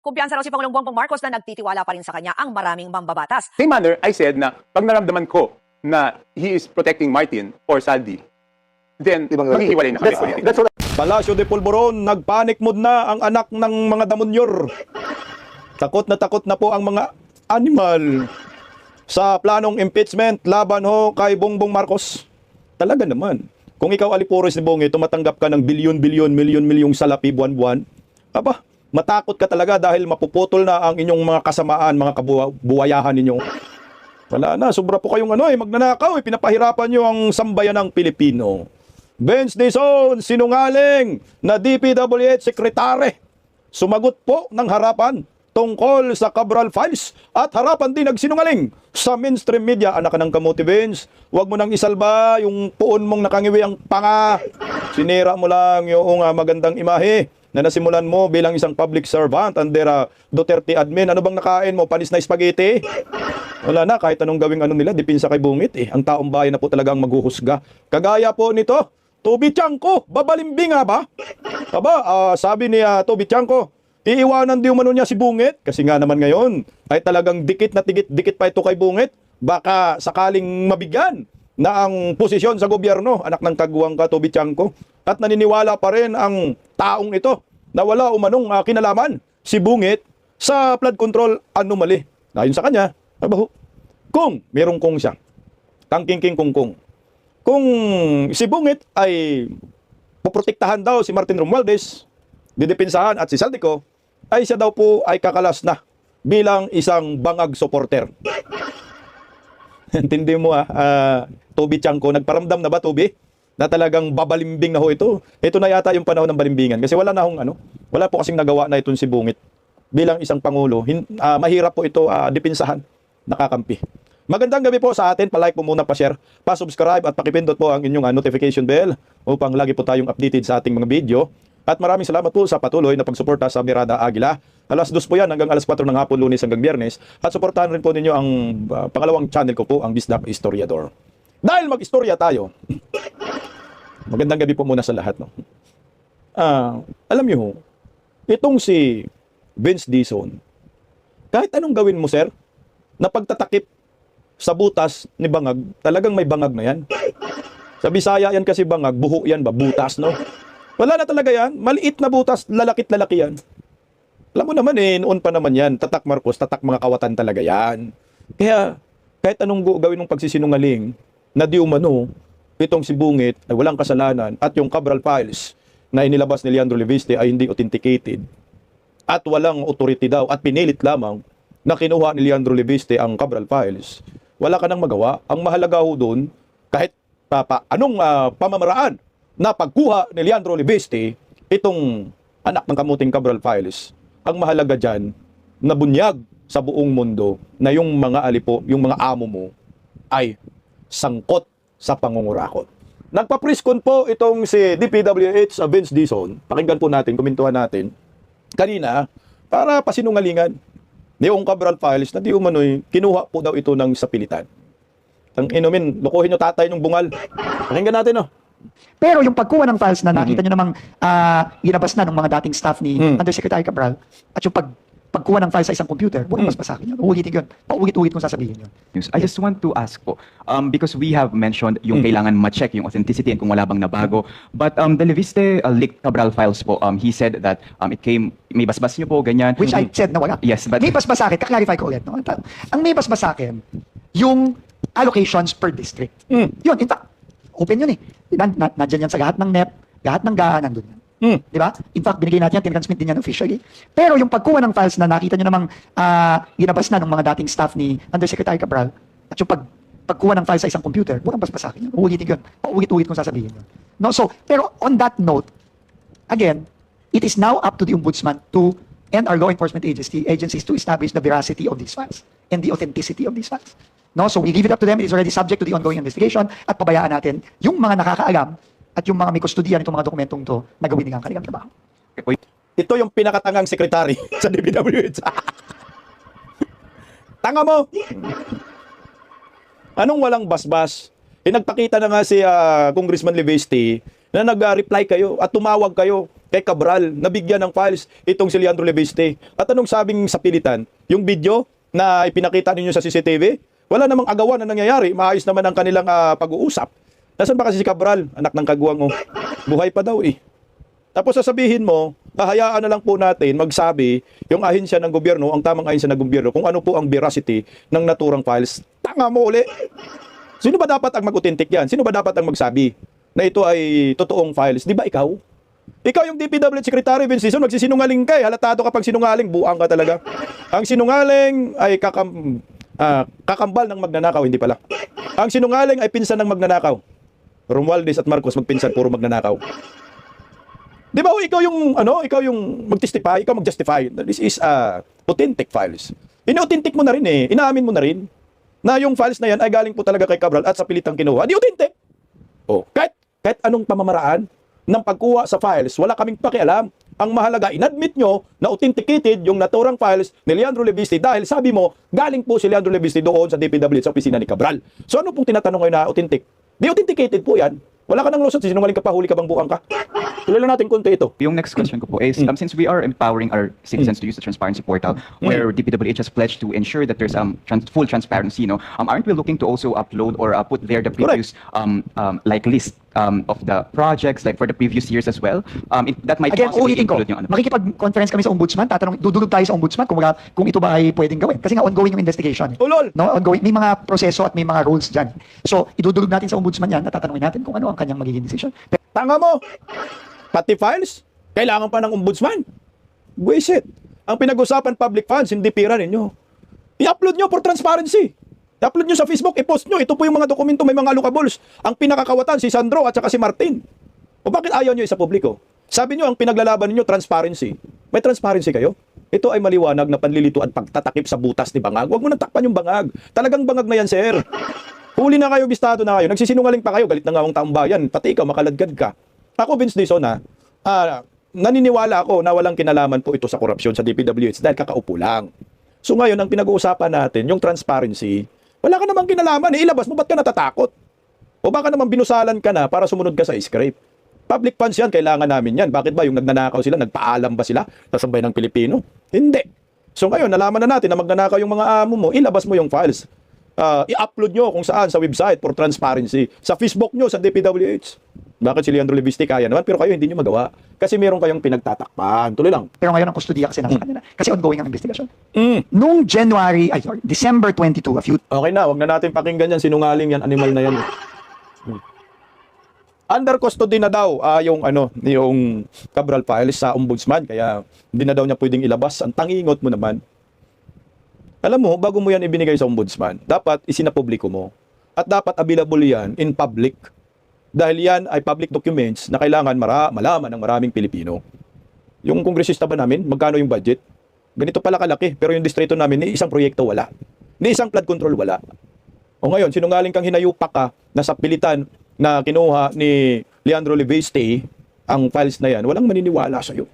Kumpiyansa raw si Pangulong Bongbong Marcos na nagtitiwala pa rin sa kanya ang maraming mambabatas. Same manner, I said na pag naramdaman ko na he is protecting Martin or Saldi, then maghihiwalay na kami. That's what Palacio de Polvoron, nagpanic mood na ang anak ng mga damonyor. Takot na po ang mga animal sa planong impeachment laban ho kay Bongbong Marcos. Talaga naman. Kung ikaw Alipores ni Bongi, tumatanggap ka ng bilyon-bilyon, milyon-milyong salapi buwan-buwan, aba, matakot ka talaga dahil mapuputol na ang inyong mga kasamaan, mga kabuwayahan ninyo. Wala na, sobra po kayong magnanakaw, pinapahirapan nyo ang sambayan ng Pilipino. Benz Dizon, sinungaling na DPWH sekretary, sumagot po ng harapan tungkol sa Cabral Files at harapan din nagsinungaling sa mainstream media. Anak ka ng kamuti, Benz, huwag mo nang isalba yung puon mong nakangiwi ang panga. Sinira mo lang yung magandang imahe na nasimulan mo bilang isang public servant under Duterte admin. Ano bang nakain mo? Panis na spaghetti? Wala na, kahit anong gawing nila, dipinsa kay Bungit eh. Ang taong bayan na po talagang maghuhusga. Kagaya po nito, Toby Chanko, babalimbing nga ba? Aba, sabi ni Toby Chanko, iiwanan di umano niya si Bungit. Kasi nga naman ngayon, ay talagang dikit na dikit pa ito kay Bungit. Baka sakaling mabigyan na ang posisyon sa gobyerno, anak ng kagwang ka, Toby Chanko. At naniniwala pa rin ang taong ito na wala umanong kinalaman si Bungit sa flood control anomaly. Ayon sa kanya, kung merong kung siya, tangking kung kung si Bungit ay poprotektahan daw si Martin Romualdez, didipinsahan at si Saldico, ay siya daw po ay kakalas na bilang isang bangag supporter. Intindi mo Toby Chanko, nagparamdam na ba Toby? Na talagang babalimbing na ho ito. Ito na yata yung panahon ng balimbingan. Kasi wala na hong wala po kasing nagawa na itong si Bungit. Bilang isang pangulo, mahirap po ito dipinsahan, nakakampi. Magandang gabi po sa atin. Pa-like po muna, pa-share, pa-subscribe at pakipindot po ang inyong notification bell upang lagi po tayong updated sa ating mga video. At maraming salamat po sa patuloy na pagsuporta sa Mirada Aguila. Alas 2 po yan hanggang alas 4 ng hapon, Lunes hanggang Biyernes. At suportahan rin po ninyo ang pangalawang channel ko po, ang Bisdak Historiador. Dahil mag-istorya tayo, magandang gabi po muna sa lahat. Alam niyo, itong si Vince Dizon, kahit anong gawin mo, sir, na pagtatakip sa butas ni bangag, talagang may bangag na yan. Sa Bisaya yan kasi bangag, buho yan ba? Butas, no? Wala na talaga yan. Maliit na butas, lalakit-lalaki yan. Alam mo naman noon pa naman yan, tatak Marcos, tatak mga kawatan talaga yan. Kaya, kahit anong gawin ng pagsisinungaling, na di umano, itong si Bungit ay walang kasalanan at yung Cabral Files na inilabas ni Leandro Leviste ay hindi authenticated at walang authority daw at pinilit lamang na kinuha ni Leandro Leviste ang Cabral Files, wala ka nang magawa. Ang mahalaga ho doon, kahit anong pamamaraan na pagkuha ni Leandro Leviste itong anak ng kamuting Cabral Files, ang mahalaga dyan, nabunyag sa buong mundo na yung mga alipo, yung mga amo mo ay sangkot sa pangungurakot. Nagpa-preskon po itong si DPWH Vince Dizon. Pakinggan po natin, komentuhan natin kanina para pasinungalingan yung Cabral Files na di umano'y kinuha po daw ito ng sapilitan. Ang inumin, lukuhin nyo tatay ng bungal. Pakinggan natin, Pero yung pagkuha ng files na nakita nyo namang ginabas na ng mga dating staff ni Undersecretary Cabral at yung pagkuha ng files sa isang computer, bukas pa sa akin yun. Uulitin yun. Paulit-ulit kung sasabihin yun. I just want to ask po, because we have mentioned yung kailangan ma-check yung authenticity and kung wala bang nabago. But the Leviste leaked Cabral files po, he said that it came, may basbas niyo po, ganyan. Which I said na wala. Yes, but... May basbas sa akin, kaklarify ko ulit. No? Ang may basbas sa akin, yung allocations per district. Yun, in fact, open yun eh. Nandiyan yan sa lahat ng NEP, lahat ng GAA, nandun yan. Di ba? In fact, binigay natin yan, tinransmit din yan officially. Pero yung pagkuha ng files na nakita nyo namang ginabas na ng mga dating staff ni Undersecretary Cabral at yung pagkuha ng files sa isang computer, bukas pa sa akin yun. Uulitin yun. Paulit-ulit kung sasabihin yun. No? So, pero on that note, again, it is now up to the Ombudsman and our law enforcement agencies to establish the veracity of these files and the authenticity of these files. No? So we leave it up to them. It is already subject to the ongoing investigation at pabayaan natin yung mga nakakaalam at yung mga may kustodiya nitong mga dokumentong to na gawin nilang kanilang trabaho. Ito yung pinakatangang sekretary sa DPWH. Tanga mo! Anong walang basbas? Nagpakita na nga si Congressman Leviste na nag-reply kayo at tumawag kayo kay Cabral, nabigyan ng files itong si Leandro Leviste. At anong sabing sa pilitan? Yung video na ipinakita ninyo sa CCTV, wala namang agawan na nangyayari. Maayos naman ang kanilang pag-uusap. Nasaan ba kasi si Cabral? Anak ng kagwang, oh. Buhay pa daw eh. Tapos sasabihin mo, hahayaan na lang po natin magsabi yung ahensya ng gobyerno, ang tamang ahensya ng gobyerno, kung ano po ang veracity ng naturang files. Tanga mo uli. Sino ba dapat ang mag-authentic yan? Sino ba dapat ang magsabi na ito ay totoong files? Di ba ikaw? Ikaw yung DPWH Secretary, Vince Dizon, magsisinungaling ka eh. Halatado kapag sinungaling, buang ka talaga. Ang sinungaling ay kakambal ng magnanakaw, hindi pala. Ang sinungaling ay pinsan ng magnanakaw. Romualdez at Marcos magpinsan, puro magnanakaw. Di ba ikaw yung mag-testify, ikaw mag-justify. This is authentic files. Ina-authentic mo na rin eh. Inaamin mo na rin na yung files na yan ay galing po talaga kay Cabral at sa pilitang kinuha. Di authentic. Oh, kahit anong pamamaraan ng pagkuha sa files, wala kaming pakialam. Ang mahalaga, inadmit nyo na authenticated yung naturang files ni Leandro Leviste dahil sabi mo, galing po si Leandro Leviste doon sa DPWH sa opisina ni Cabral. So ano pong tinatanong ngayon na authentic? Di authenticated po yan. Wala ka nang lusot, sinungaling ka pa, huli ka bang buang ka? Tuloy lang natin konti ito. Yung next question ko po is, since we are empowering our citizens to use the transparency portal, where DPWH has pledged to ensure that there's full transparency, aren't we looking to also upload or put there the previous like list of the projects like for the previous years as well? That might Again, possibly ulitin ko, include yung makikipag-conference kami sa ombudsman, dudulog tayo sa ombudsman kung ito ba ay pwedeng gawin. Kasi nga ongoing yung investigation. Ulol! No, ongoing. May mga proseso at may mga rules dyan. So, idudulog natin sa ombudsman yan, natatanungin natin kung ano ang kanyang magiging decision. Tanga mo! Pati files, kailangan pa ng ombudsman. Buisit. Ang pinag-usapan public funds, hindi pira ninyo. I-upload nyo for transparency. I-upload nyo sa Facebook, i-post nyo. Ito po yung mga dokumento, may mga allocables. Ang pinakakawatan, si Sandro at saka si Martin. O bakit ayaw nyo sa publiko? Sabi nyo, ang pinaglalaban ninyo, transparency. May transparency kayo? Ito ay maliwanag na panlilito at pagtatakip sa butas ni Bangag. Huwag mo nang takpan yung Bangag. Talagang Bangag na yan, sir. Huli na kayo, bistado na kayo. Nagsisinungaling pa kayo, galit na nga ang taong bayan. Pati ikaw, makaladkad ka. Ako, Vince Dizon, naniniwala ako na walang kinalaman po ito sa korupsyon sa DPWH dahil kakaupo lang. So ngayon, ang pinag-uusapan natin, yung transparency, wala ka namang kinalaman. Ilabas mo, ba't ka natatakot? O baka naman binusalan ka na para sumunod ka sa script. Public funds yan, kailangan namin yan. Bakit ba yung nagnanakaw sila, nagpaalam ba sila sa sambayan ng Pilipino? Hindi. So ngayon, nalaman na natin na magnanakaw yung mga amo mo, ilabas mo yung files. I-upload nyo kung saan sa website for transparency. Sa Facebook nyo, sa DPWH. Bakit si Leandro Leviste kaya naman, pero kayo hindi nyo magawa. Kasi meron kayong pinagtatakpan. Tuloy lang. Pero ngayon ang kustudiya kasi nasa kanila. Kasi ongoing ang investigation. Nung December 22, Okay na, wag na natin pakinggan yan. Sinungaling yan, animal na yan. Under custody na daw yung Cabral files sa ombudsman. Kaya hindi na daw niya pwedeng ilabas. Ang tangingot mo naman. Alam mo, bago mo yan ibinigay sa ombudsman, dapat isinapubliko mo. At dapat available yan in public. Dahil yan ay public documents na kailangan malaman ng maraming Pilipino. Yung kongresista ba namin, magkano yung budget? Ganito pala kalaki, pero yung distrito namin, ni isang proyekto wala. Ni isang flood control wala. O ngayon, sinungaling kang hinayupak ka na sa pilitan na kinuha ni Leandro Leviste ang files na yan, walang maniniwala sa'yo.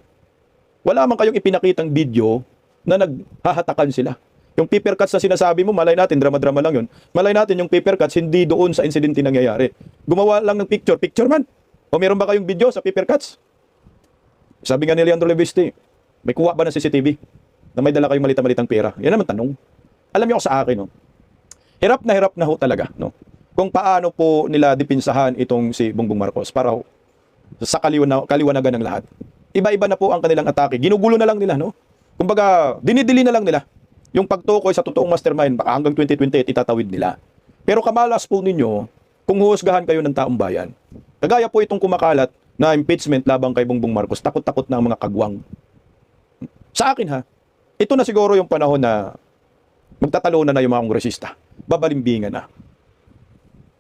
Wala man kayong ipinakitang video na naghahatakan sila. Yung paper cuts na sinasabi mo, malay natin, drama-drama lang yun. Malay natin yung paper cuts, hindi doon sa insidente nangyayari. Gumawa lang ng picture man. O meron ba kayong video sa paper cuts? Sabi nga ni Leandro Leviste, may kuha ba ng CCTV na may dala kayong malita-malitang pera? Yan naman tanong. Alam niyo sa akin, no? Hirap na ho talaga, no? Kung paano po nila dipinsahan itong si Bongbong Marcos para sa kaliwanagan ng lahat. Iba-iba na po ang kanilang atake. Ginugulo na lang nila, no? Kumbaga, dinidili na lang nila. Yung pagtukoy sa totoong mastermind, baka hanggang 2028 itatawid nila. Pero kamalas po ninyo kung huhusgahan kayo ng taong bayan. Kagaya po itong kumakalat na impeachment labang kay Bongbong Marcos, takot-takot na ang mga kagwang. Sa akin ito na siguro yung panahon na magtatalunan na yung mga kongresista. Babalimbingan na.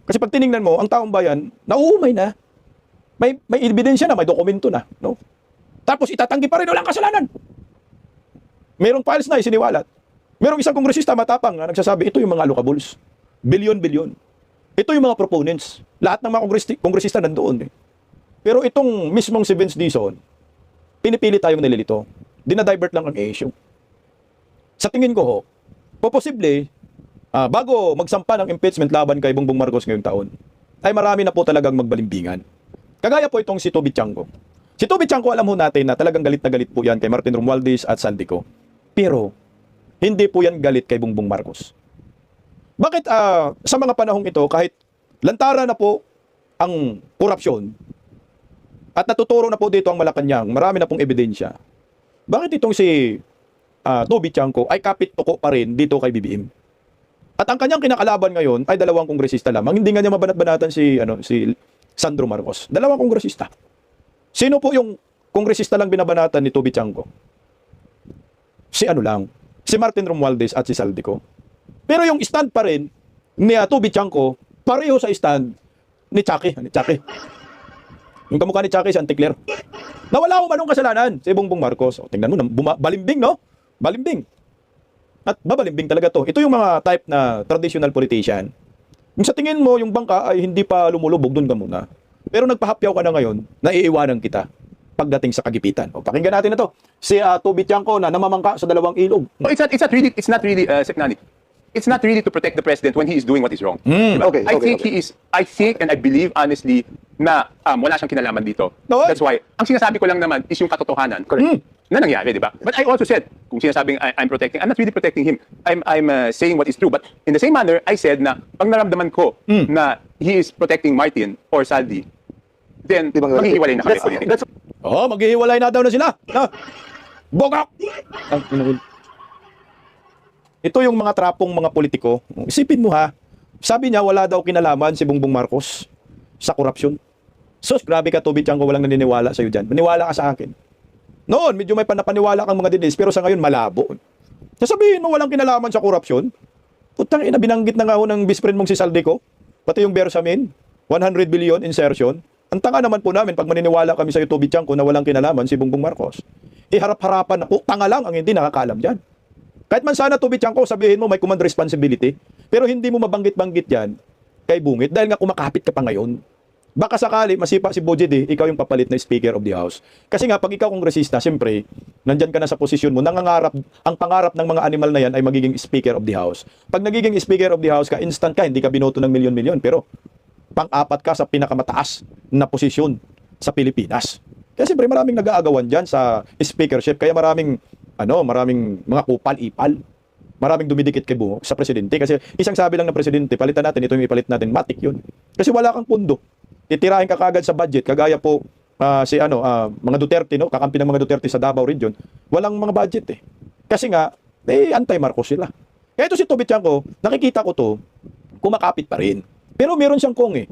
Kasi pag tiningnan mo, ang taong bayan, nauumay na. May ebidensya na, may dokumento na. No? Tapos itatanggi pa rin, walang kasalanan. Merong files na isiniwalat. Merong isang kongresista matapang na nagsasabi, ito yung mga allocables. Bilyon-bilyon. Ito yung mga proponents. Lahat ng mga kongresista nandoon. Pero itong mismong si Vince Dizon, pinipili tayong nililito. Dinadivert lang ang issue. Sa tingin ko posible, bago magsampa ng impeachment laban kay Bongbong Marcos ngayong taon, ay marami na po talagang magbalimbingan. Kagaya po itong si Toby Chango. Si Toby Chanco, alam ho natin na talagang galit na galit po yan kay Martin Romualdez at Saldico. Pero, hindi po yan galit kay Bongbong Marcos. Bakit sa mga panahong ito, kahit lantara na po ang korupsyon, at natuturo na po dito ang Malacanang, marami na pong ebidensya, bakit itong si Toby Chanco ay kapit-tuko pa rin dito kay BBM? At ang kanyang kinakalaban ngayon ay dalawang kongresista lamang. Hindi nga niya mabanat-banatan si Sandro Marcos. Dalawang kongresista. Sino po yung kongresista lang binabanatan ni Toby Chanco? Si Martin Romualdez at si Saldico. Pero yung stand pa rin ni Toby Chanco, pareho sa stand ni Chucky. Yung kamukha ni Chucky, si Anticler. Nawala ko manong kasalanan si Bongbong Marcos. O, tingnan mo, balimbing, no? Balimbing. At babalimbing talaga to. Ito yung mga type na traditional politician. Yung sa tingin mo, yung bangka ay hindi pa lumulubog, doon ka muna. Pero nagpahapyaw ka na ngayon, naiiwanan kita pagdating sa kagipitan. O, pakinggan natin na to. Si Toby Chanco na namamangka sa dalawang ilog. No, it's not really, Sec Nani. It's not really to protect the president when he is doing what is wrong. Okay, I think and I believe honestly na wala siyang kinalaman dito. No, That's why, ang sinasabi ko lang naman is yung katotohanan. Correct. Na nangyari, di ba? But I also said, kung sinasabing I'm protecting, I'm not really protecting him. I'm saying what is true. But in the same manner, I said na pag naramdaman ko na he is protecting Martin or Saldi, then maghihiwalay na kami. Maghihiwalay na daw na sila. Bogak! Ito yung mga trapong mga politiko. Isipin mo ha, sabi niya wala daw kinalaman si Bongbong Marcos sa korupsyon. Sus, grabe ka Toby Chanco, walang naniniwala sa'yo dyan. Maniwala ka sa akin. Noon, medyo may panapaniwala kang mga dinis, pero sa ngayon malabo. Sasabihin mo walang kinalaman sa korupsyon? Putang ina, binanggit na nga ho ng best friend mong si Saldico, pati yung Bersamin, 100 billion insertion. Ang tanga naman po namin pag maniniwala kami sa Toby Chanco na walang kinalaman si Bongbong Marcos. Harap-harapan na po, tanga lang ang hindi nakakaalam dyan. Kahit man sana Toby Chanco, sabihin mo may command responsibility, pero hindi mo mabanggit-banggit yan kay Bungit dahil nga kumakapit ka pa ngayon. Baka sakali, masipa si Bojid ikaw yung papalit na Speaker of the House. Kasi nga, pag ikaw kongresista, siyempre, nandyan ka na sa posisyon mo, ang pangarap ng mga animal na yan ay magiging Speaker of the House. Pag nagiging Speaker of the House ka, instant ka, hindi ka binoto ng milyon-milyon, pero pang-apat ka sa pinakamataas na posisyon sa Pilipinas. Kaya siyempre, maraming nag-aagawan dyan sa speakership, kaya maraming mga kupal-ipal. Maraming dumidikit kay Bungo sa presidente. Kasi isang sabi lang ng presidente, palitan natin, ito yung ipalit natin, matik yun. Kasi wala kang pundo. Titirahin ka kagad sa budget, kagaya po mga Duterte, no? Kakampi ng mga Duterte sa Davao Region, walang mga budget eh. Kasi nga, anti-Marcos sila. Kaya ito si Toby Chanco, nakikita ko to, kumakapit pa rin. Pero meron siyang kong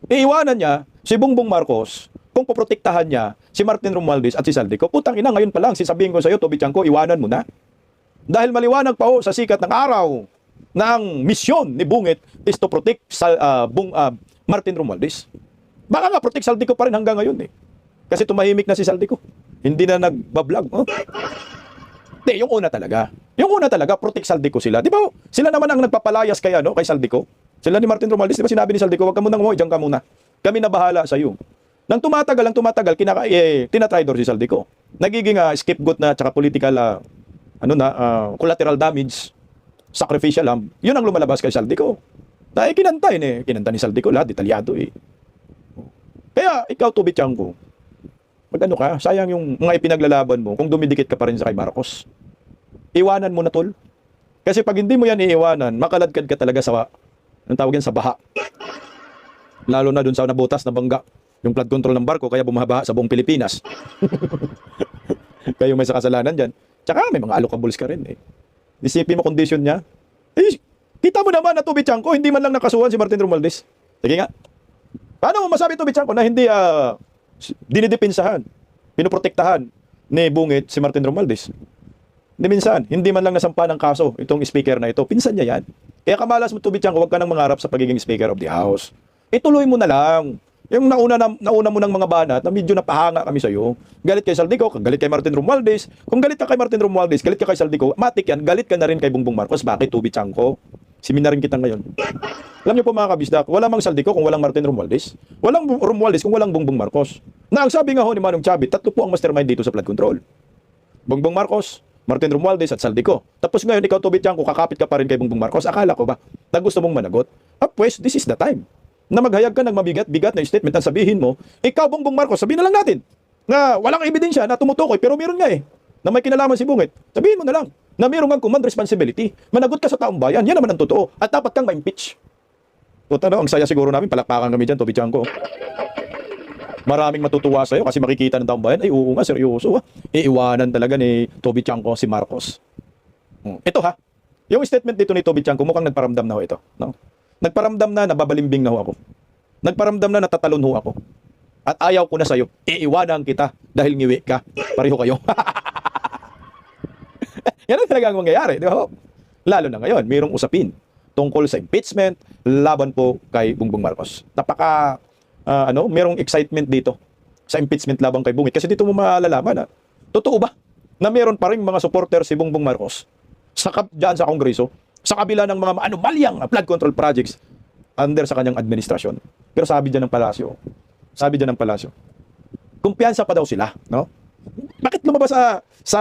iiwanan niya si Bongbong Marcos kung poprotektahan niya si Martin Romualdez at si Saldico. Putang ina, ngayon pa lang, sasabihin ko sa iyo, Toby Chanco, iwanan mo na. Dahil maliwanag pa sa sikat ng araw na ang misyon ni Bungit is to protect Martin Romualdez. Baka nga protect Saldico pa rin hanggang ngayon eh. Kasi tumahimik na si Saldico. Hindi na nagbablog. Hindi, yung una talaga, protect Saldico sila. Di ba? Sila naman ang nagpapalayas kay Saldico. Sila ni Martin Romualdez, di ba sinabi ni Saldico, wag ka munang diyan ka muna. Kami na bahala sa iyo. Nang tumatagal, tinatraidor si Saldico. Nagiging scapegoat na tsaka political collateral damage, sacrificial lamb. Yun ang lumalabas kay Saldico. Dahil kinanta ni Saldico lahat, detalyado eh. Kaya ikaw Toby Chanco, sayang yung mga ipinaglalaban mo kung dumidikit ka pa rin sa kay Marcos. Iwanan mo na tol. Kasi pag hindi mo yan iiwanan, makaladkad ka talaga sa sa baha. Lalo na dun sa nabutas na bangga. Yung flood control ng barko, kaya bumabaha sa buong Pilipinas. Kayo may sa kasalanan dyan. Tsaka may mga alokabuls ka rin eh. Isipin mo kondisyon niya. Kita mo naman na Toby Chanco, hindi man lang nakasuhan si Martin Romualdez. Sige nga. Paano mo masabi Toby Chanco na hindi dinidipinsahan, pinoprotektahan ni Bungit si Martin Romualdez? Hindi minsan, hindi man lang nasampa ng kaso itong speaker na ito. Pinsan niya yan. Kaya kamalas mo Toby Chanco, huwag ka nang mangarap sa pagiging Speaker of the House. Ituloy mo na lang. Yung nauna mo ng mga banat na medyo napahanga kami sa iyo. Galit kay Saldico, galit kay Martin Romualdez. Kung galit ka kay Martin Romualdez, galit ka kay Saldico, matik yan, galit ka na rin kay Bongbong Marcos. Bakit Toby Chanco? Seminarin kita ngayon. Alam niyo po mga kabisdak, wala mang Saldico kung walang Martin Romualdez. Walang Romualdez kung walang Bongbong Marcos. Na ang sabi nga ho ni Manong Chavit, tatlo po ang mastermind dito sa flood control. Bongbong Marcos, Martin Romualdez at Saldico. Tapos ngayon ikaw Toby Chanco, kakapit ka pa rin kay Bongbong Marcos. Akala ko ba na gusto mong managot? Pues, this is the time na maghayag ka ng mabigat-bigat na statement at sabihin mo, ikaw Bongbong Marcos, sabihin na lang natin, na walang ebidensya na tumutukoy, pero meron nga na may kinalaman si Bungit, sabihin mo na lang na meron kang command responsibility. Managot ka sa taong bayan, yan naman ang totoo. At dapat kang ma-impeach. Puta na, ang saya siguro namin, palakpakan kami dyan, Toby Chanko. Maraming matutuwa sa'yo kasi makikita ng taong bayan, ay oo nga, seryoso. Iiwanan talaga ni Toby Chanko si Marcos. Ito yung statement dito ni Toby Chanko, mukhang nagparamdam na ho ito. No? Nagparamdam na nababalimbing na ho ako. Nagparamdam na natatalon ho ako. At ayaw ko na sa'yo, iiwanan kita dahil ngiwi ka. Pareho kayo. Yan ang talagang mangyayari. Di ba? Lalo na ngayon, mayroong usapin tungkol sa impeachment laban po kay Bongbong Marcos. Napaka, mayroong excitement dito sa impeachment laban kay Bungit. Kasi dito mo malalaman, totoo ba na mayroon pa rin mga supporter si Bongbong Marcos dyan sa Kongreso sa kabila ng mga anomalyang flood control projects under sa kanyang administrasyon. Pero sabi dyan ng palasyo, kumpiyansa pa daw sila, no? Bakit lumabas sa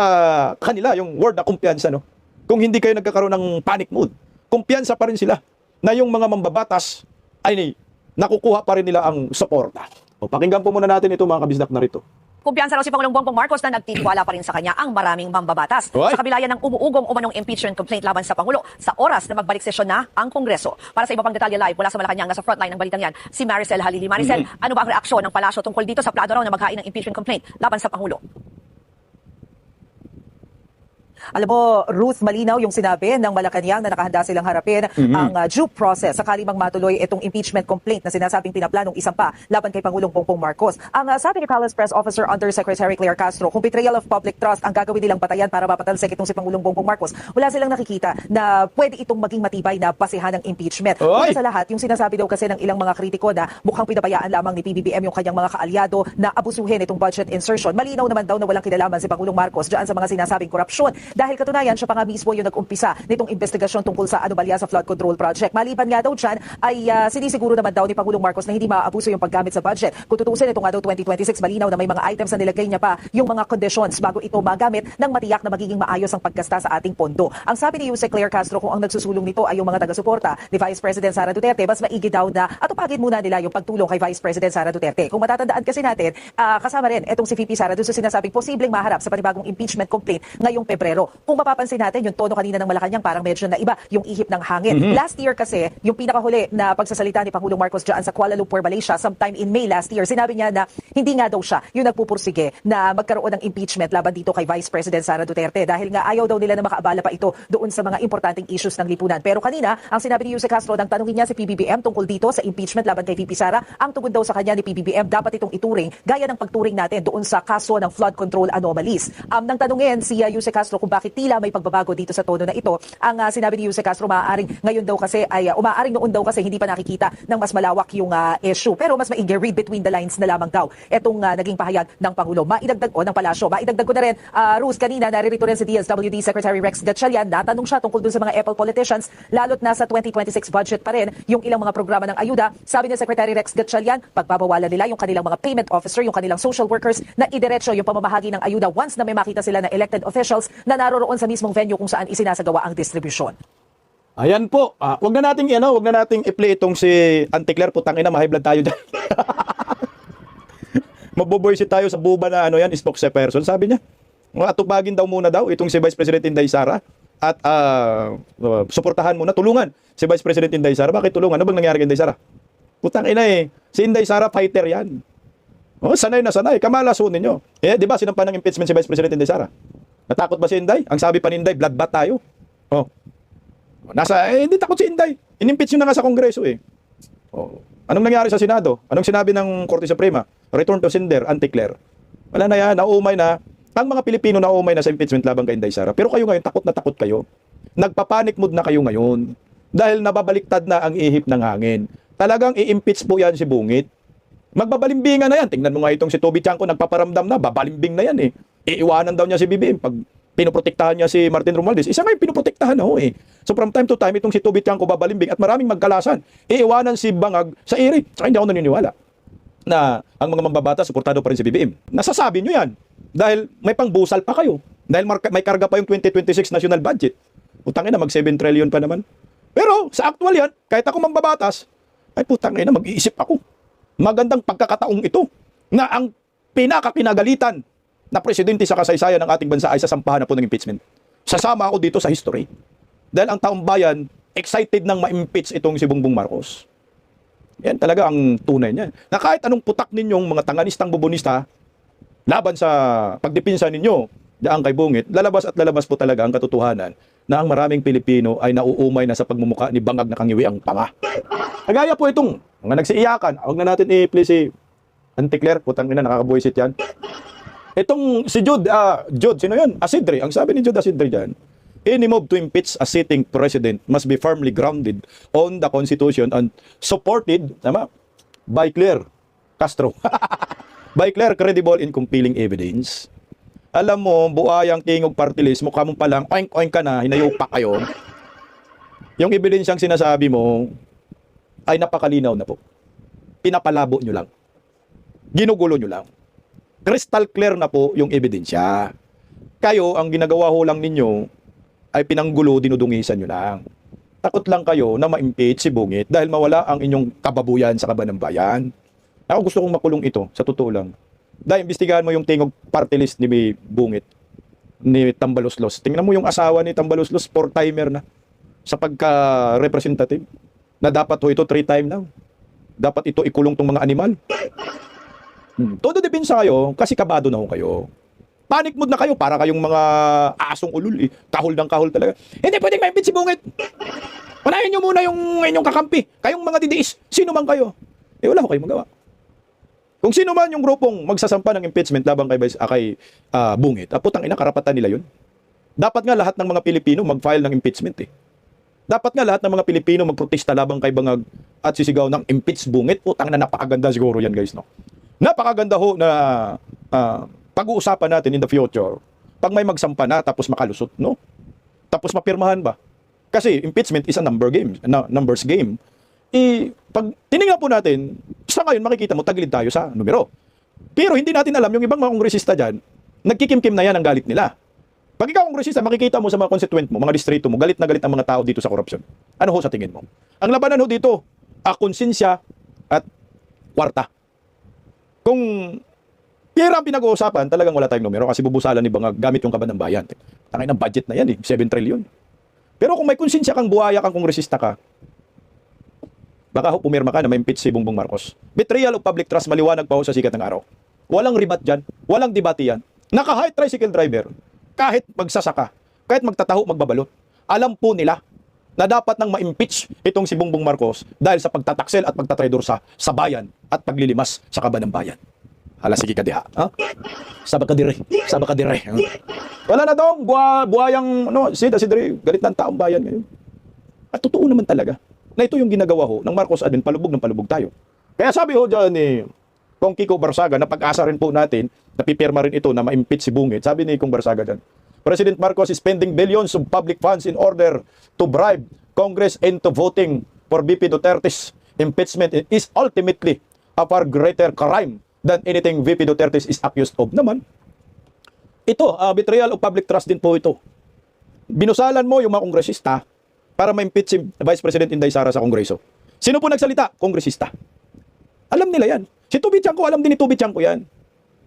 kanila yung word na kumpiyansa, no? Kung hindi kayo nagkakaroon ng panic mood, kumpiyansa pa rin sila na yung mga mambabatas ay nakukuha pa rin nila ang suporta. O pakinggan po muna natin ito mga kabisdak na rito. Kumpiyansa raw si Pangulong Bongbong Marcos na nagtitiwala pa rin sa kanya ang maraming mambabatas. Hoy! Sa kabila yan ng umuugong umanong impeachment complaint laban sa Pangulo sa oras na magbalik sesyon na ang Kongreso. Para sa iba pang detalye live mula sa Malacanang, nasa frontline ng balitang yan, si Maricel Halili. Maricel, ano ba ang reaksyon ng palasyo tungkol dito sa plano raw na maghain ng impeachment complaint laban sa Pangulo? Alam mo, Ruth, malinaw yung sinabi ng Malacanang na nakahanda silang harapin ang due process sakali mang matuloy itong impeachment complaint na sinasabing pinaplanong isampa laban kay Pangulong Bongbong Marcos. Ang sabi ni Palace Press Officer Undersecretary Claire Castro, kung betrayal of public trust ang gagawin nilang batayan para mapatalsik itong si Pangulong Bongbong Marcos, wala silang nakikita na pwede itong maging matibay na basehan ng impeachment. Una sa lahat, yung sinasabi daw kasi ng ilang mga kritiko na mukhang pinabayaan lamang ni PBBM yung kanyang mga kaalyado na abusuhin itong budget insertion. Malinaw naman daw na walang kinalaman si Pangulong Marcos dyan sa mga sinasabing korupsyon. Dahil katunayan, siya pa nga mismo yung nag-umpisa nitong investigasyon tungkol sa anomalya sa flood control project. Maliban nga daw dyan, ay sinisiguro naman daw ni Pangulong Marcos na hindi maaabuso yung paggamit sa budget. Kung tutusin, ito nga daw 2026, malinaw na may mga items na nilagay niya pa yung mga conditions bago ito magamit ng matiyak na magiging maayos ang paggasta sa ating pondo. Ang sabi ni Yusek Claire Castro, kung ang nagsusulong nito ay yung mga taga-suporta ni Vice President Sara Duterte, mas maigi daw na atupagin muna nila yung pagtulong kay Vice President Sara Duterte. Kung matatandaan kasi natin, kasama rin itong si VP Sara doon sa sinasabing posibleng maharap sa panibagong impeachment complaint ngayong Pebrero. Kung mapapansin natin, yung tono kanina ng Malacanang parang medyo na iba yung ihip ng hangin. Last year kasi, yung pinakahuli na pagsasalita ni Pangulong Marcos dyan sa Kuala Lumpur, Malaysia, sometime in May last year, sinabi niya na hindi nga daw siya yung nagpupursige na magkaroon ng impeachment laban dito kay Vice President Sara Duterte dahil nga ayaw daw nila na makaabala pa ito doon sa mga importanteng issues ng lipunan. Pero kanina, ang sinabi ni Yusek Castro, nang tanungin niya si PBBM tungkol dito sa impeachment laban kay VP Sara, ang tugon daw sa kanya ni PBBM, dapat itong ituring gaya ng pagturing natin doon sa kaso ng flood control anomalies. Nang tanungin si Yusek Castro kung bakit tila may pagbabago dito sa tono na ito, ang sinabi ni Yusek Castro, maaaring ngayon daw kasi ay umaaring noon daw kasi hindi pa nakikita ng mas malawak yung issue. Pero mas maigi, read between the lines na lamang daw itong naging pahayag ng Pangulo. Maidagdag ng palasyo. Maidagdag ko na rin, Ruth, kanina naririto rin si DSWD Secretary Rex Gatchalian. Natanong siya tungkol dun sa mga Apple politicians, lalo't na sa 2026 budget pa rin yung ilang mga programa ng ayuda. Sabi ni Secretary Rex Gatchalian, pagbabawalan nila yung kanilang mga payment officer, yung kanilang social workers na idiretso yung pamamahagi ng ayuda once na may makita sila na elected officials na naroroon sa mismong venue kung saan isinasagawa ang distribusyon. Ayan po. Wag na nating i-play itong si Auntie Claire, putang ina, ma-high blood tayo dyan. Maboboysit tayo sa buba na spokesperson. Sabi niya, atupagin daw muna daw itong si Vice President Inday Sara at suportahan muna, tulungan si Vice President Inday Sara. Bakit tulungan? Ano bang nangyari kay Inday Sara? Putang ina si Inday Sara fighter yan. Sanay na sanay. Kamalasunin nyo. Di ba sinampan ng impeachment si Vice President Inday Sara? Natakot ba si Inday? Ang sabi pa ni Inday, bloodbath tayo. Hindi takot si Inday. Inimpeach nyo na nga sa Kongreso Anong nangyari sa Senado? Anong sinabi ng Korte Suprema? Return to sender, Auntie Claire. Wala na yan, naumay na. Ang mga Pilipino naumay na sa impeachment laban kay Inday Sara. Pero kayo ngayon, takot na takot kayo. Nagpapanik mood na kayo ngayon. Dahil nababaliktad na ang ihip ng hangin. Talagang i-impeach po yan si Bungit. Magbabalimbingan na yan. Tingnan mo nga itong si Toby Chanko, nagpaparamdam na, babalimbing na yan Iiwanan daw niya si BBM pag pinoprotektahan niya si Martin Romualdez. Isa nga yung pinoprotektahan na So from time to time, itong si Toby Chanko babalimbing at maraming magkalasan. Iiwanan si Bangag sa iri. Saka hindi ako naniniwala na ang mga mambabata, suportado pa rin si BBM. Nasasabi nyo yan. Dahil may pangbusal pa kayo. Dahil may karga pa yung 2026 national budget. Putang ina, mag 7 trillion pa naman. Pero sa actual yan, kahit ako mambabatas, ay putang ina, mag-iisip ako. Magandang pagkakataong ito na ang pinakakinagalitan na presidente sa kasaysayan ng ating bansa ay sasampahan na po ng impeachment. Sasama ako dito sa history. Dahil ang taong bayan, excited nang ma-impeach itong si Bongbong Marcos. Yan talaga ang tunay niya. Na kahit anong putak ninyong mga tanganistang bubunista laban sa pagdipinsa ninyo diyan kay Bungit, lalabas at lalabas po talaga ang katotohanan na ang maraming Pilipino ay nauumay na sa pagmumukha ni bangag na kangiwi ang panga. Kagaya po itong mga nagsiiyakan. Huwag na natin i-play si Auntie Claire, putang ina, nakakabuisit yan. Itong si Jude, sino yun? Asidre. Ang sabi ni Jude Asidre dyan, any move to impeach a sitting president must be firmly grounded on the Constitution and supported, tama, by Claire Castro. By Claire, credible and compelling evidence. Alam mo, buayang tingog party list, mukha mo palang, oink-oink ka na, hinayo pa kayo. Yung ebidensyang sinasabi mo, ay napakalinaw na po. Pinapalabo nyo lang. Ginugulo nyo lang. Crystal clear na po yung ebidensya. Kayo, ang ginagawa ho lang ninyo, ay pinanggulo, dinudungisan nyo lang. Takot lang kayo na ma-impeach si Bungit dahil mawala ang inyong kababuyan sa kaban ng bayan. Ako gusto kong makulong ito, sa totoo lang. Dahil imbestigahan mo yung tingog party list ni Bungit, ni Tambaloslos. Tingnan mo yung asawa ni Tambaloslos, 4-timer na sa pagka-representative. Na dapat ho ito 3-time now. Dapat ito ikulong tong mga animal. Todo depensa kayo kasi kabado na ho kayo. Panic mood na kayo para kayong mga asong ulul. Kahol ng kahol talaga. Hindi pwedeng ma-impeach si Bungit. Unahin nyo muna yung inyong kakampi. Kayong mga didiis. Sino man kayo. Wala ho kayong magawa. Kung sino man yung grupong magsasampa ng impeachment labang kay Bungit, putang ina, karapatan nila yun. Dapat nga lahat ng mga Pilipino mag-file ng impeachment eh. Dapat nga lahat ng mga Pilipino magprotesta labang kay Bangag at sisigaw ng impeach Bungit. Putang na, napakaganda siguro yan guys, no? Napakaganda ho na pag-uusapan natin in the future. Pag may magsampa na tapos makalusot, no? Tapos mapirmahan ba? Kasi impeachment is a numbers game. Pag tinignan po natin, sa ngayon makikita mo tagilid tayo sa numero. Pero hindi natin alam yung ibang mga kongresista dyan, nagkikimkim na yan ang galit nila. Pag ikaw kongresista, makikita mo sa mga constituent mo, mga distrito mo, galit na galit ang mga tao dito sa korupsyon. Ano ho sa tingin mo? Ang labanan ho dito, konsensya at kwarta. Kung pera ang pinag-uusapan, talagang wala tayong numero kasi bubusalan ni Bangag gamit yung kaban ng bayan. Tangay ng budget na yan 7 trillion. Pero kung may konsensya kang buhaya kang kongresista ka, baka ho pumirma ka na ma-impeach si Bongbong Marcos. Betrayal of public trust, maliwanag pa ho sa sikat ng araw. Walang ribat dyan, walang debate yan. Naka-high tricycle driver, kahit magsasaka, kahit magtataho, magbabalot, alam po nila na dapat nang ma-impeach itong si Bongbong Marcos dahil sa pagtataksel at pagtatraidor sa bayan at paglilimas sa kaban ng bayan. Hala, sige ka diha. Ha? Sabak ka dire. Wala na dong, buhayang, sidre, galit ng taong bayan ngayon. At totoo naman talaga na ito yung ginagawa ho ng Marcos admin, palubog ng palubog tayo. Kaya sabi ho dyan ni Kong Kiko Barsaga, na pag-asa rin po natin, napipirma rin ito na ma-impeach si Bungit. Sabi ni Kong Barsaga dyan, President Marcos is spending billions of public funds in order to bribe Congress into voting for BP Duterte's impeachment is ultimately a far greater crime than anything VP Duterte is accused of naman. Ito, betrayal of public trust din po ito. Binusalan mo yung mga kongresista para ma-impeach si Vice President Inday Sara sa Kongreso. Sino po nagsalita? Kongresista. Alam nila yan. Si Tubi Tiangco, alam din ni Tubi Tiangco yan.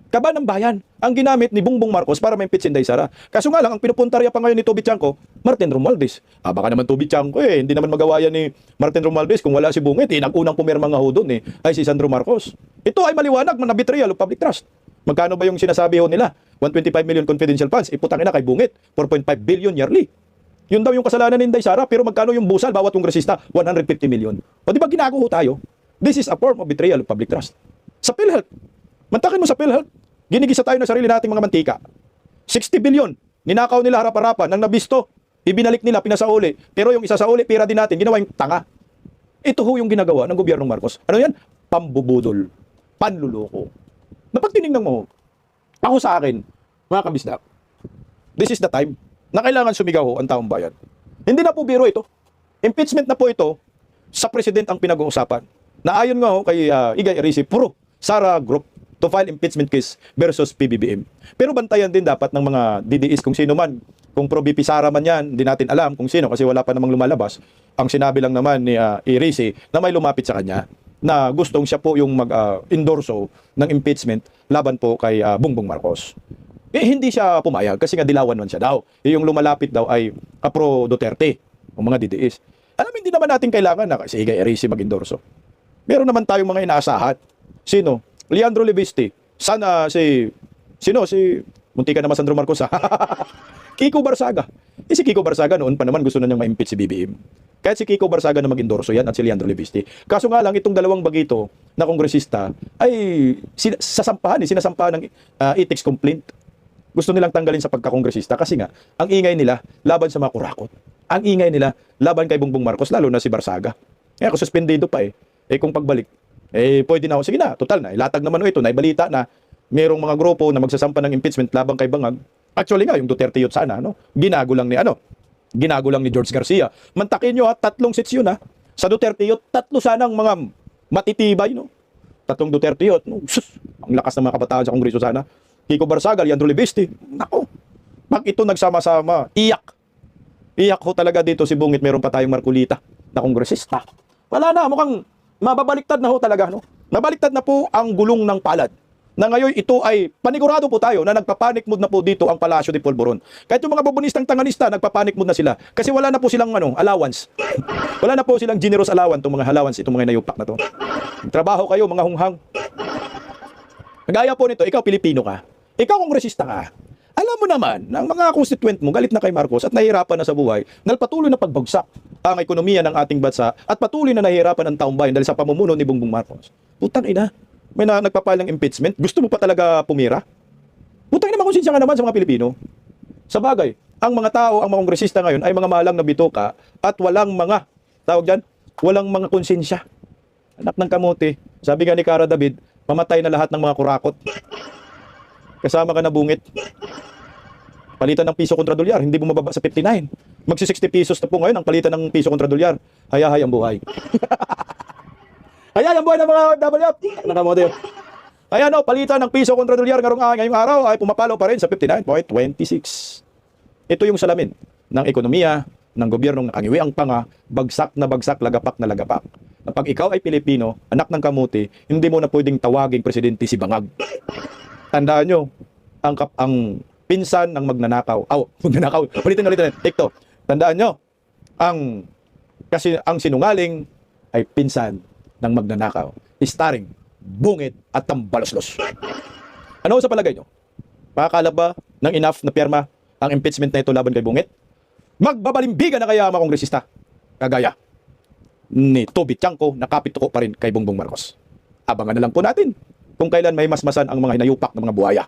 Kaban ng bayan ang ginamit ni Bongbong Marcos para ma-impeach si Inday Sara. Kaso nga lang, ang pinupuntarya pa ngayon ni Tubi Tiangco, Martin Romualdez. Baka naman Tubi Tiangco hindi naman magawa yan ni Martin Romualdez kung wala si Bungit. Nag-unang pumirma nga ho doon ay si Sandro Marcos. Ito ay maliwanag na betrayal of public trust. Magkano ba yung sinasabi ho nila? 125 million confidential funds. Iputang ina kay Bungit, 4.5 billion yearly. Yun daw yung kasalanan ni Inday Sara, pero magkano yung busal bawat kongresista? 150 million. O di ba ginago ho tayo? This is a form of betrayal of public trust. Sa PhilHealth, mantakin mo sa PhilHealth, ginigisa tayo ng sarili nating mga mantika. 60 billion, ninakaw nila harap-harapan, nang nabisto, ibinalik nila, pinasauli. Pero yung isa sa uli, pera din natin, ginawa yung tanga. Ito ho yung ginagawa ng gobyernong Marcos. Ano yan? Pambubudol. Panluloko. Napag tinignan mo, ako sa akin, mga kabisdak, this is the time na kailangan sumigaw ho ang taong bayan. Hindi na po biro ito. Impeachment na po ito sa president ang pinag-uusapan. Na ayon nga ho kay Igay Arisi, puro Sara Group to file impeachment case versus PBBM. Pero bantayan din dapat ng mga DDS kung sino man. Kung pro BP Sara man yan, hindi natin alam kung sino kasi wala pa namang lumalabas. Ang sinabi lang naman ni Arisi na may lumapit sa kanya. na gustong siya po yung mag-endorso ng impeachment laban po kay Bongbong Marcos. Eh, hindi siya pumayag kasi nga dilawan man siya daw. Eh, yung lumalapit daw ay pro Duterte, o mga DDS. Alam, hindi naman natin kailangan na si Igay Erice mag-endorso. Meron naman tayong mga inaasahan. Sino? Leandro Leviste. Sana si munti ka naman Sandro Marcos ha. Kiko Barsaga. Eh si Kiko Barsaga noon pa naman gusto na niyang ma-impeach si BBM. Kahit si Kiko Barsaga na mag-endorso yan at si Leandro Leviste. Kaso nga lang itong dalawang bagito na kongresista ay sinasampahan ng ethics complaint. Gusto nilang tanggalin sa pagkakongresista kasi nga ang ingay nila laban sa mga kurakot. Ang ingay nila laban kay Bongbong Marcos lalo na si Barsaga. Kaya kung suspendido pa eh kung pagbalik pwede na ako, sige na, total na, ilatag naman ito, naibalita na merong mga grupo na magsasampa ng impeachment laban kay Bangag. Actually nga, yung Duterte yun sana, ginago lang ni George Garcia. Mantakin nyo 3 seats yun Sa Duterte yun, 3 sanang mga matitibay, 3 Duterte yun. Ang lakas ng mga kabataan sa Kongreso sana. Kiko Barsaga, Leandro Leviste, nako, pag ito nagsama-sama, iyak ho talaga dito si Bungit, meron pa tayong Marcolita na kongresista. Wala na, mukhang mababaliktad na ho talaga, Mabaliktad na po ang gulong ng palad. Na ngayon ito ay panigurado po tayo na nagpapanik mood na po dito ang Palasyo de Polvoron. Kahit yung mga bobonistang tanganista, nagpapanik mood na sila. Kasi wala na po silang allowance. Wala na po silang generous allowance itong mga allowance, itong mga inayupak na to. Trabaho kayo, mga hunghang. Gaya po nito, ikaw Pilipino ka. Ikaw kongresista ka. Alam mo naman, ng mga constituent mo, galit na kay Marcos at nahihirapan na sa buhay, dahil patuloy na pagbagsak ang ekonomiya ng ating bansa at patuloy na nahihirapan ang taong bayan dahil sa pamumuno ni Bongbong Marcos. Putang ina, may nagpapile ng impeachment, gusto mo pa talaga pumira? Putang ina, makonsensya ka naman sa mga Pilipino. Sa bagay, ang mga tao, ang mga kongresista ngayon ay mga malang na bitoka at walang mga, walang mga konsensya. Anak ng kamote, sabi nga ni Cara David, mamatay na lahat ng mga kurakot. Kasama ka na Bungit. Palitan ng piso kontra dolyar, hindi bumababa sa 59. Magsi 60 pesos na po ngayon ang palitan ng piso kontra dolyar. Hayahay ang buhay. Hayahay ang buhay ng mga WF. Nakamote yun. Ayan palitan ng piso kontra dolyar ngayong araw ay pumapalo pa rin sa 59.26. Ito yung salamin ng ekonomiya, ng gobyernong nakangiwi ang panga, bagsak na bagsak, lagapak na lagapak. Pag ikaw ay Pilipino, anak ng kamuti, hindi mo na pwedeng tawaging presidente si Bangag. Tandaan nyo, ang pinsan ng magnanakaw. Ulitin. Tikto. Tandaan nyo, ang sinungaling ay pinsan ng magnanakaw. Starring Bungit at Tambaloslos. Ano sa palagay nyo? Makakala ba ng enough na pirma ang impeachment na ito laban kay Bungit? Magbabalimbigan na kaya mga kongresista? Kagaya ni Toby Tiangco na kapituko pa rin kay Bongbong Marcos. Abangan na lang po natin kung kailan may masmasan ang mga hinayupak ng mga buhaya.